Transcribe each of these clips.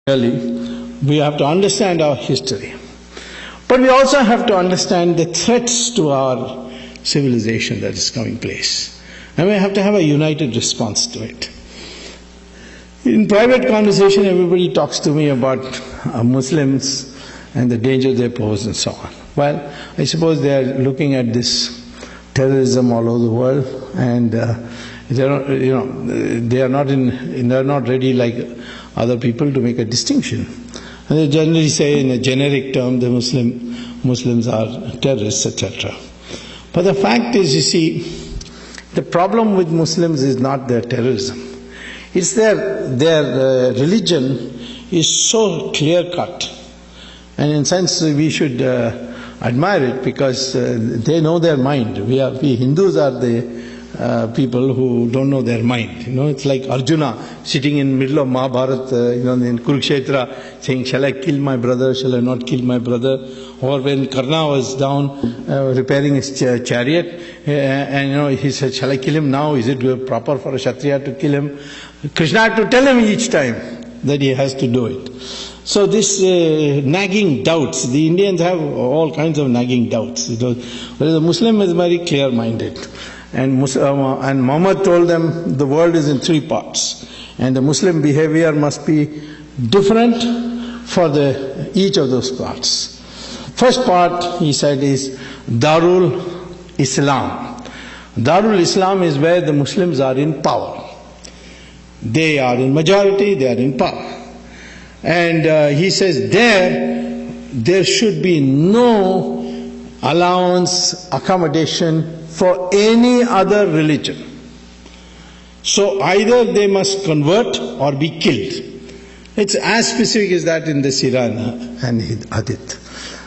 Really, we have to understand our history. But we also have to understand the threats to our civilization that is coming place. And we have to have a united response to it. In private conversation, everybody talks to me about Muslims and the danger they pose and so on. Well, I suppose they are looking at this terrorism all over the world, and they are not ready like other people to make a distinction. And they generally say in a generic term the Muslims are terrorists, etc. But the fact is, you see, the problem with Muslims is not their terrorism. It's their religion is so clear-cut. And in a sense we should admire it, because they know their mind. We Hindus are the people who don't know their mind. It's like Arjuna sitting in the middle of Mahabharata, in Kurukshetra, saying, "Shall I kill my brother? Shall I not kill my brother?" Or when Karna was down repairing his chariot, and he said, "Shall I kill him now? Is it proper for a Kshatriya to kill him?" Krishna had to tell him each time that he has to do it. So this nagging doubts, the Indians have all kinds of nagging doubts. Whereas the Muslim is very clear-minded. And Muhammad told them the world is in three parts, and the Muslim behavior must be different for each of those parts. First part, he said, is Darul Islam. Darul Islam is where the Muslims are in power. They are in majority, they are in power. And he says there should be no allowance, accommodation for any other religion. So either they must convert or be killed. It's as specific as that in the Sirah and Hadith.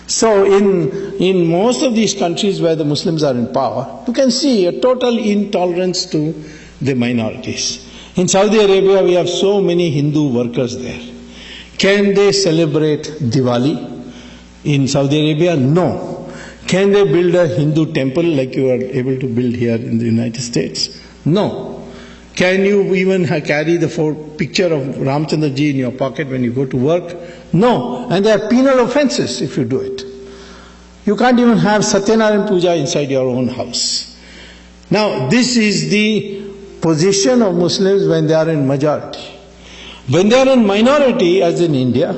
So in most of these countries where the Muslims are in power, you can see a total intolerance to the minorities. In Saudi Arabia, we have so many Hindu workers there. Can they celebrate Diwali in Saudi Arabia? No. Can they build a Hindu temple like you are able to build here in the United States? No. Can you even carry the picture of Ramchandra Ji in your pocket when you go to work? No. And there are penal offenses if you do it. You can't even have Satyanarayan Puja inside your own house. Now, this is the position of Muslims when they are in majority. When they are in minority, as in India,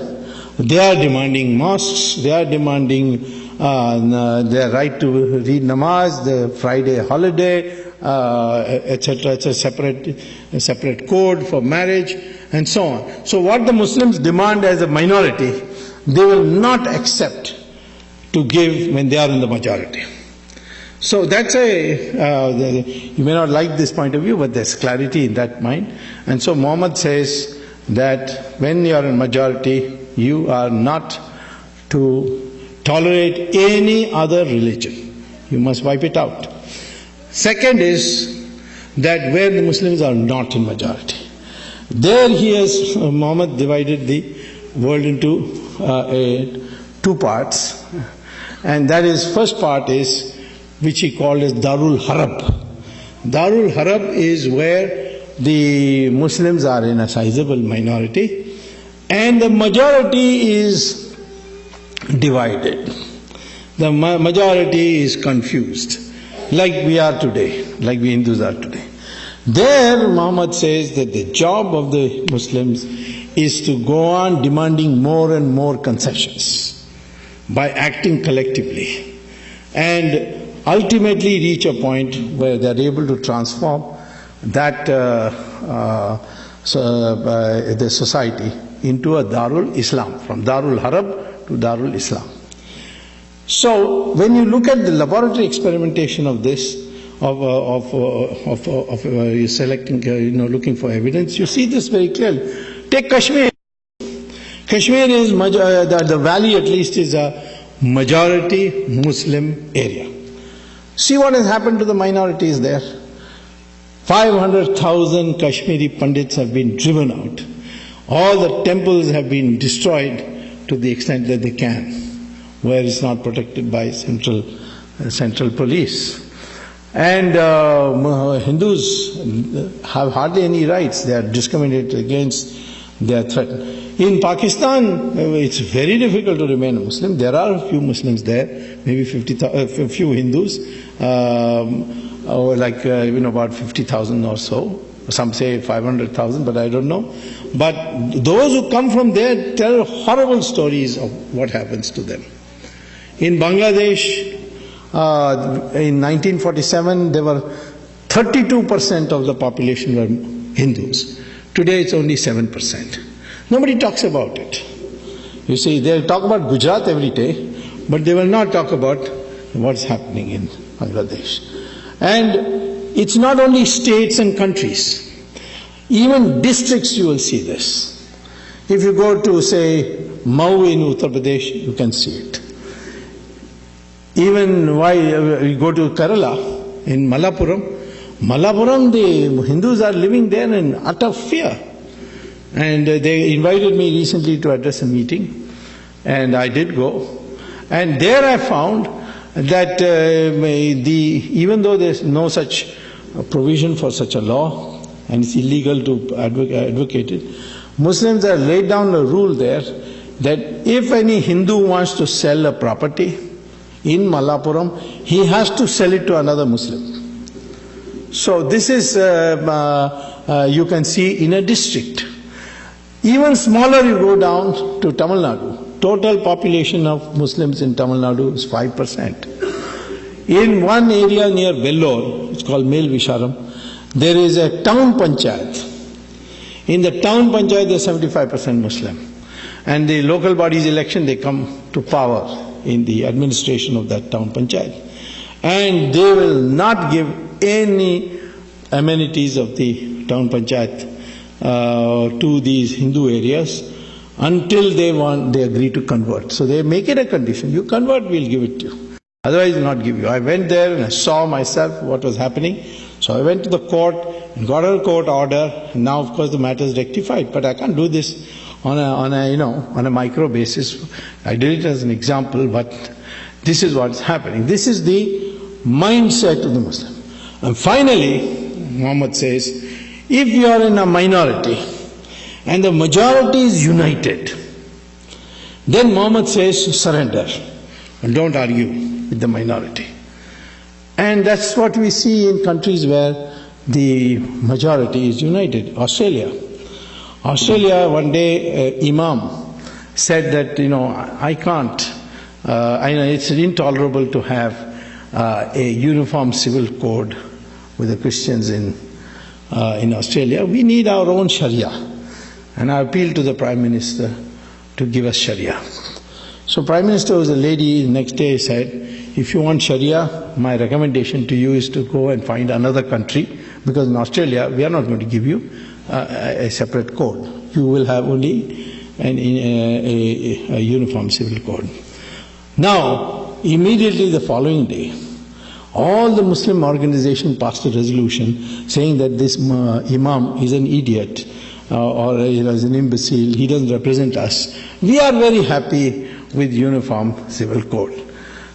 they are demanding mosques, they are demanding their right to read namaz, the Friday holiday, etc. It's a separate code for marriage, and so on. So what the Muslims demand as a minority, they will not accept to give when they are in the majority. So that's you may not like this point of view, but there's clarity in that mind. And so Muhammad says that when you are in majority, you are not to tolerate any other religion. You must wipe it out. Second is that where the Muslims are not in majority, there Muhammad divided the world into two parts. And that is, first part is, which he called as Darul Harab. Darul Harab is where the Muslims are in a sizable minority, and the majority is divided. The majority is confused, like we are today, like we Hindus are today. There, Muhammad says that the job of the Muslims is to go on demanding more and more concessions by acting collectively, and ultimately reach a point where they are able to transform that the society into a Darul Islam, from Darul Harab to Darul Islam. So when you look at the laboratory experimentation of this, selecting, looking for evidence, you see this very clearly. Take Kashmir. Kashmir is, the valley at least, is a majority Muslim area. See what has happened to the minorities there. 500,000 Kashmiri Pandits have been driven out. All the temples have been destroyed to the extent that they can, where it's not protected by central police. And Hindus have hardly any rights. They are discriminated against, they are threatened. In Pakistan, it's very difficult to remain a Muslim. There are a few Muslims there, maybe a few Hindus, or like about 50,000 or so. Some say 500,000, but I don't know. But those who come from there tell horrible stories of what happens to them. In Bangladesh, in 1947, there were 32% of the population were Hindus. Today it's only 7%. Nobody talks about it. You see, they'll talk about Gujarat every day, but they will not talk about what's happening in Bangladesh. And it's not only states and countries. Even districts you will see this. If you go to, say, Mau in Uttar Pradesh, you can see it. Even why we go to Kerala, in Malappuram, the Hindus are living there in utter fear. And they invited me recently to address a meeting, and I did go. And there I found that even though there's no such provision for such a law, and it's illegal to advocate it, Muslims have laid down a rule there that if any Hindu wants to sell a property in Malappuram, he has to sell it to another Muslim. So this is, you can see in a district. Even smaller you go down to Tamil Nadu. Total population of Muslims in Tamil Nadu is 5%. In one area near Vellore, it's called Mel Visharam, there is a town panchayat. In the town panchayat there is 75% Muslim. And the local body's election, they come to power in the administration of that town panchayat. And they will not give any amenities of the town panchayat to these Hindu areas until they agree to convert. So they make it a condition. You convert, we'll give it to you. Otherwise, we'll not give you. I went there and I saw myself what was happening. So I went to the court and got a court order. And now, of course, the matter is rectified. But I can't do this on a micro basis. I did it as an example, but this is what's happening. This is the mindset of the Muslim. And finally, Muhammad says, if you are in a minority and the majority is united, then Muhammad says surrender and don't argue with the minority. And that's what we see in countries where the majority is united. Australia, one day Imam said that, I can't, it's intolerable to have a uniform civil code with the Christians in Australia. We need our own Sharia. And I appealed to the Prime Minister to give us Sharia. So Prime Minister was a lady, the next day said, if you want Sharia, my recommendation to you is to go and find another country, because in Australia we are not going to give you a separate code. You will have only a uniform civil code. Now, immediately the following day, all the Muslim organizations passed a resolution saying that this Imam is an idiot or is an imbecile, he doesn't represent us. We are very happy with uniform civil code.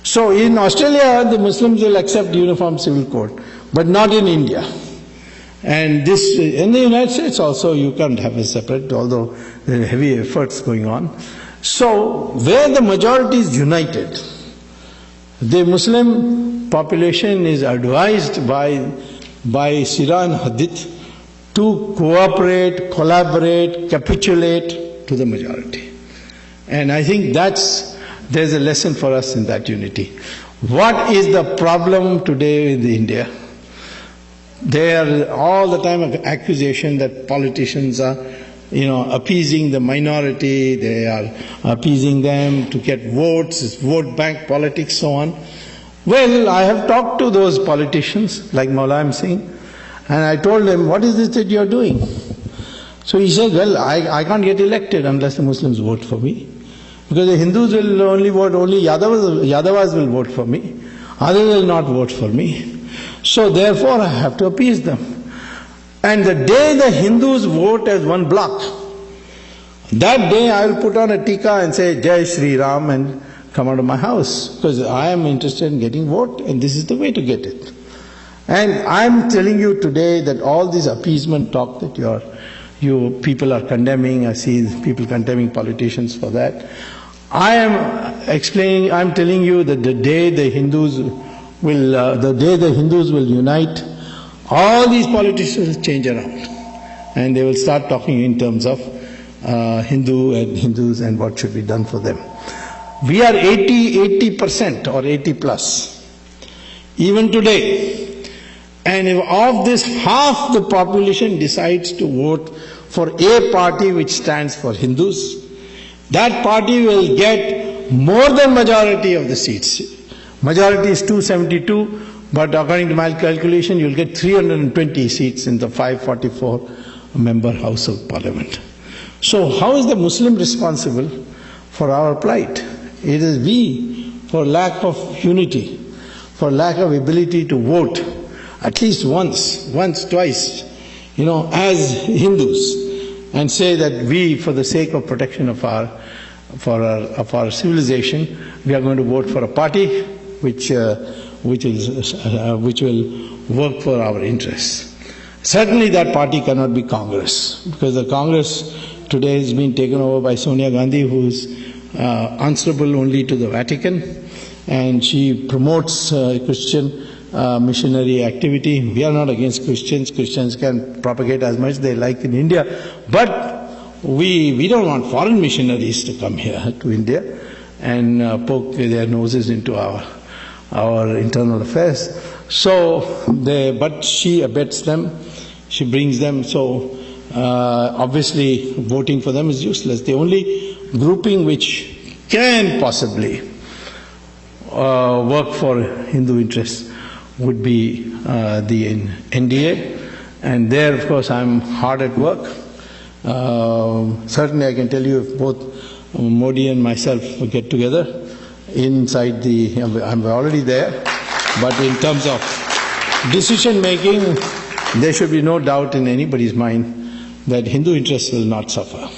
So in Australia, the Muslims will accept uniform civil code, but not in India. And this, in the United States also, you can't have a separate, although there are heavy efforts going on. So where the majority is united, the Muslim population is advised by Sirah and Hadith to cooperate, collaborate, capitulate to the majority. And I think there's a lesson for us in that unity. What is the problem today in India? There are all the time an accusation that politicians are, appeasing the minority, they are appeasing them to get votes, it's vote bank politics, so on. Well, I have talked to those politicians, like Maulam Singh, and I told them, what is this that you are doing? So he said, well, I can't get elected unless the Muslims vote for me. Because the Hindus will only vote, only Yadavas will vote for me. Others will not vote for me. So therefore I have to appease them. And the day the Hindus vote as one block, that day I will put on a tika and say, Jai Shri Ram, and come out of my house. Because I am interested in getting vote, and this is the way to get it. And I am telling you today that all this appeasement talk that you are You people are condemning, I see people condemning politicians for that. I am telling you that the day the Hindus will unite, all these politicians change around, and they will start talking in terms of Hindus and what should be done for them. We are 80% or 80 plus, even today. And if of this half the population decides to vote for a party which stands for Hindus, that party will get more than majority of the seats. Majority is 272, but according to my calculation, you'll get 320 seats in the 544 member House of Parliament. So how is the Muslim responsible for our plight? It is we, for lack of unity, for lack of ability to vote, at least once, twice, as Hindus, and say that we, for the sake of protection of our civilization, we are going to vote for a party which will work for our interests. Certainly that party cannot be Congress, because the Congress today has been taken over by Sonia Gandhi, who is answerable only to the Vatican, and she promotes Christian missionary activity. We are not against Christians. Christians can propagate as much they like in India, but we don't want foreign missionaries to come here to India and poke their noses into our internal affairs. But she abets them, she brings them, so obviously voting for them is useless. The only grouping which can possibly work for Hindu interests would be the Dnndñ, and there of course I'm hard at work. Certainly I can tell you, if both Modi and myself get together inside I'm already there, but in terms of decision making, there should be no doubt in anybody's mind that Hindu interests will not suffer.